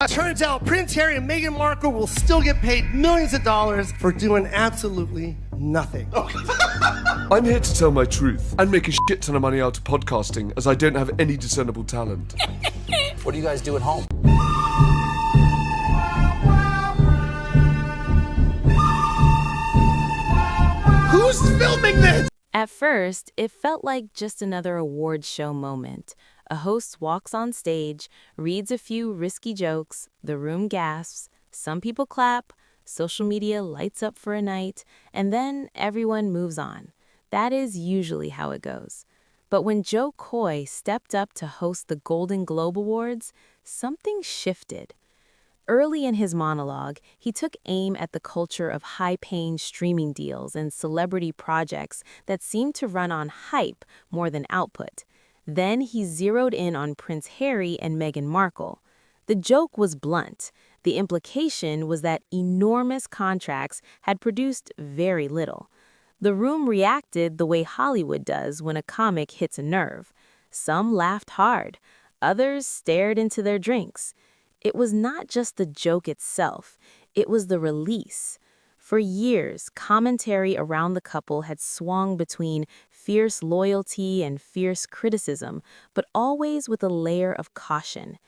Turns out Prince Harry and Meghan Markle will still get paid millions of dollars for doing absolutely nothing. I'm here to tell my truth and make a shit ton of money out of podcasting, as I don't have any discernible talent. What do you guys do at home? Who's filming this? At first, it felt like just another awards show moment. A host walks on stage, reads a few risky jokes, the room gasps, some people clap, social media lights up for a night, and then everyone moves on. That is usually how it goes. But when Joe Coy stepped up to host the Golden Globe Awards, something shifted. Early in his monologue, he took aim at the culture of high-paying streaming deals and celebrity projects that seemed to run on hype more than output. Then he zeroed in on Prince Harry and Meghan Markle. The joke was blunt. The implication was that enormous contracts had produced very little. The room reacted the way Hollywood does when a comic hits a nerve. Some laughed hard. Others stared into their drinks. It was not just the joke itself, it was the release. For years, commentary around the couple had swung between fierce loyalty and fierce criticism, but always with a layer of caution.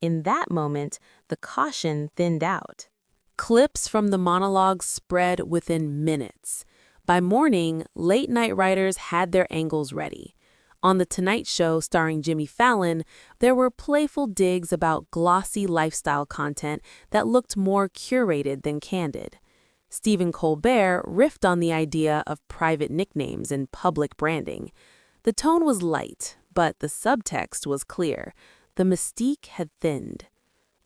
In that moment, the caution thinned out. Clips from the monologue spread within minutes. By morning, late-night writers had their angles ready. On The Tonight Show starring Jimmy Fallon, there were playful digs about glossy lifestyle content that looked more curated than candid. Stephen Colbert riffed on the idea of private nicknames and public branding. The tone was light, but the subtext was clear. The mystique had thinned.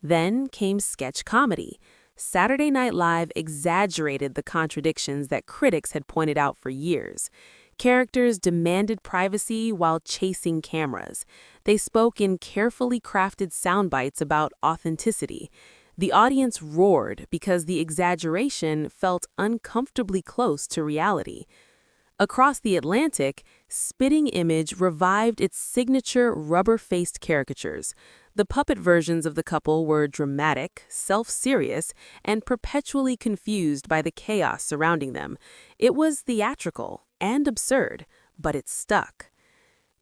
Then came sketch comedy. Saturday Night Live exaggerated the contradictions that critics had pointed out for years. Characters demanded privacy while chasing cameras. They spoke in carefully crafted sound bites about authenticity. The audience roared because the exaggeration felt uncomfortably close to reality. Across the Atlantic, Spitting Image revived its signature rubber-faced caricatures. The puppet versions of the couple were dramatic, self-serious, and perpetually confused by the chaos surrounding them. It was theatrical and absurd, but it stuck.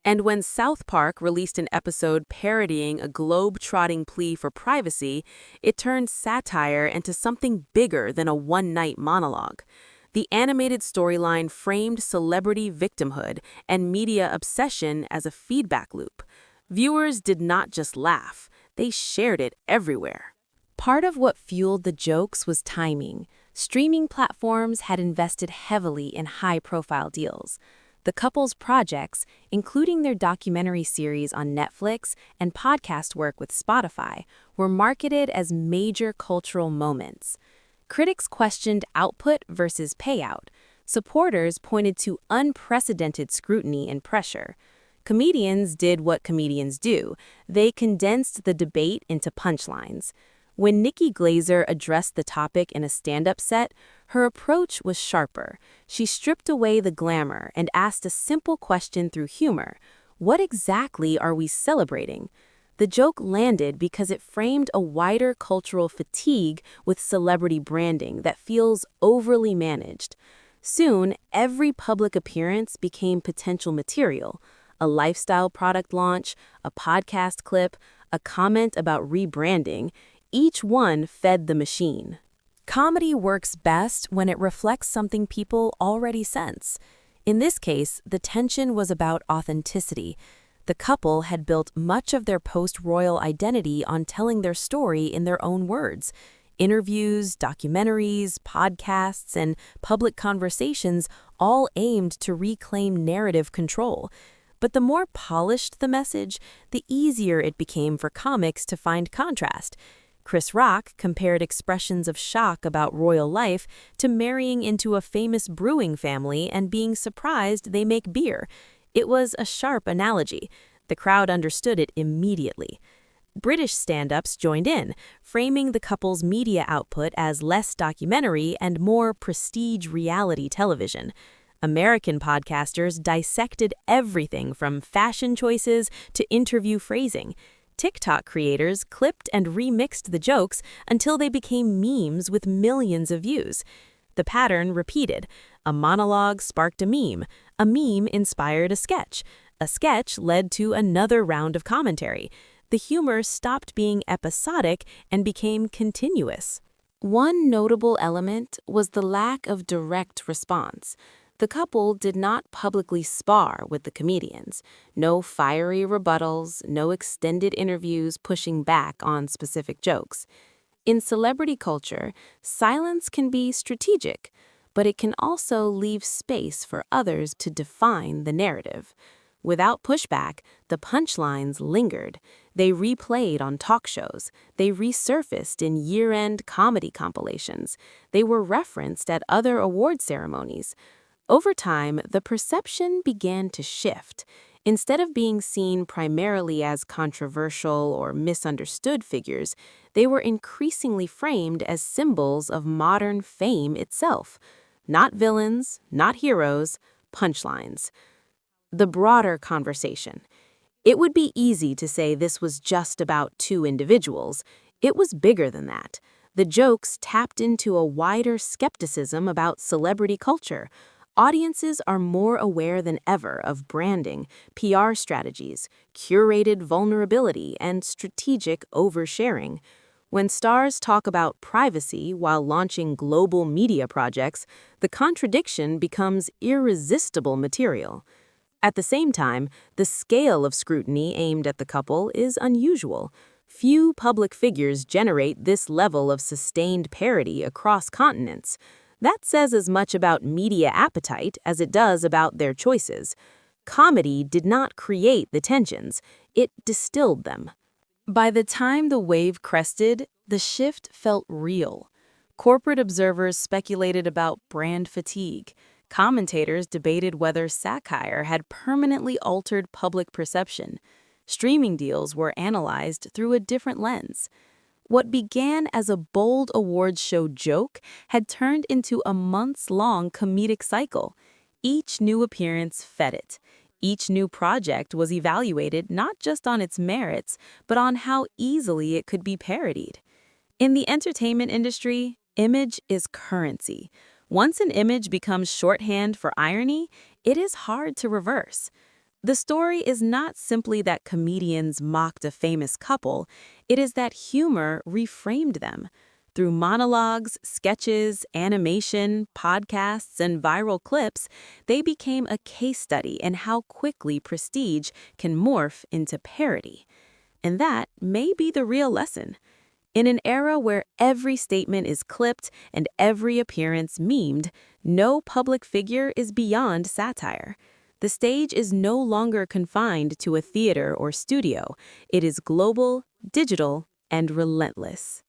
And when South Park released an episode parodying a globe-trotting plea for privacy, it turned satire into something bigger than a one-night monologue. The animated storyline framed celebrity victimhood and media obsession as a feedback loop. Viewers did not just laugh, they shared it everywhere. Part of what fueled the jokes was timing. Streaming platforms had invested heavily in high-profile deals. The couple's projects, including their documentary series on Netflix and podcast work with Spotify, were marketed as major cultural moments. Critics questioned output versus payout. Supporters pointed to unprecedented scrutiny and pressure. Comedians did what comedians do. They condensed the debate into punchlines. When Nikki Glaser addressed the topic in a stand-up set, her approach was sharper. She stripped away the glamour and asked a simple question through humor. What exactly are we celebrating? The joke landed because it framed a wider cultural fatigue with celebrity branding that feels overly managed. Soon, every public appearance became potential material. A lifestyle product launch, a podcast clip, a comment about rebranding. Each one fed the machine. Comedy works best when it reflects something people already sense. In this case, the tension was about authenticity. The couple had built much of their post-royal identity on telling their story in their own words. Interviews, documentaries, podcasts, and public conversations all aimed to reclaim narrative control. But the more polished the message, the easier it became for comics to find contrast. Chris Rock compared expressions of shock about royal life to marrying into a famous brewing family and being surprised they make beer. It was a sharp analogy. The crowd understood it immediately. British stand-ups joined in, framing the couple's media output as less documentary and more prestige reality television. American podcasters dissected everything from fashion choices to interview phrasing. TikTok creators clipped and remixed the jokes until they became memes with millions of views. The pattern repeated. A monologue sparked a meme inspired a sketch led to another round of commentary. The humor stopped being episodic and became continuous. One notable element was the lack of direct response. The couple did not publicly spar with the comedians. No fiery rebuttals, no extended interviews pushing back on specific jokes. In celebrity culture, silence can be strategic, but it can also leave space for others to define the narrative. Without pushback, the punchlines lingered. They replayed on talk shows. They resurfaced in year-end comedy compilations. They were referenced at other award ceremonies. Over time, the perception began to shift. Instead of being seen primarily as controversial or misunderstood figures, they were increasingly framed as symbols of modern fame itself. Not villains, not heroes, punchlines. The broader conversation. It would be easy to say this was just about two individuals. It was bigger than that. The jokes tapped into a wider skepticism about celebrity culture. Audiences are more aware than ever of branding, PR strategies, curated vulnerability, and strategic oversharing. When stars talk about privacy while launching global media projects, the contradiction becomes irresistible material. At the same time, the scale of scrutiny aimed at the couple is unusual. Few public figures generate this level of sustained parody across continents. That says as much about media appetite as it does about their choices. Comedy did not create the tensions, it distilled them. By the time the wave crested, the shift felt real. Corporate observers speculated about brand fatigue. Commentators debated whether satire had permanently altered public perception. Streaming deals were analyzed through a different lens. What began as a bold awards show joke had turned into a months-long comedic cycle. Each new appearance fed it. Each new project was evaluated not just on its merits, but on how easily it could be parodied. In the entertainment industry, image is currency. Once an image becomes shorthand for irony, it is hard to reverse. The story is not simply that comedians mocked a famous couple, it is that humor reframed them. Through monologues, sketches, animation, podcasts, and viral clips, they became a case study in how quickly prestige can morph into parody. And that may be the real lesson. In an era where every statement is clipped and every appearance memed, no public figure is beyond satire. The stage is no longer confined to a theater or studio. It is global, digital, and relentless.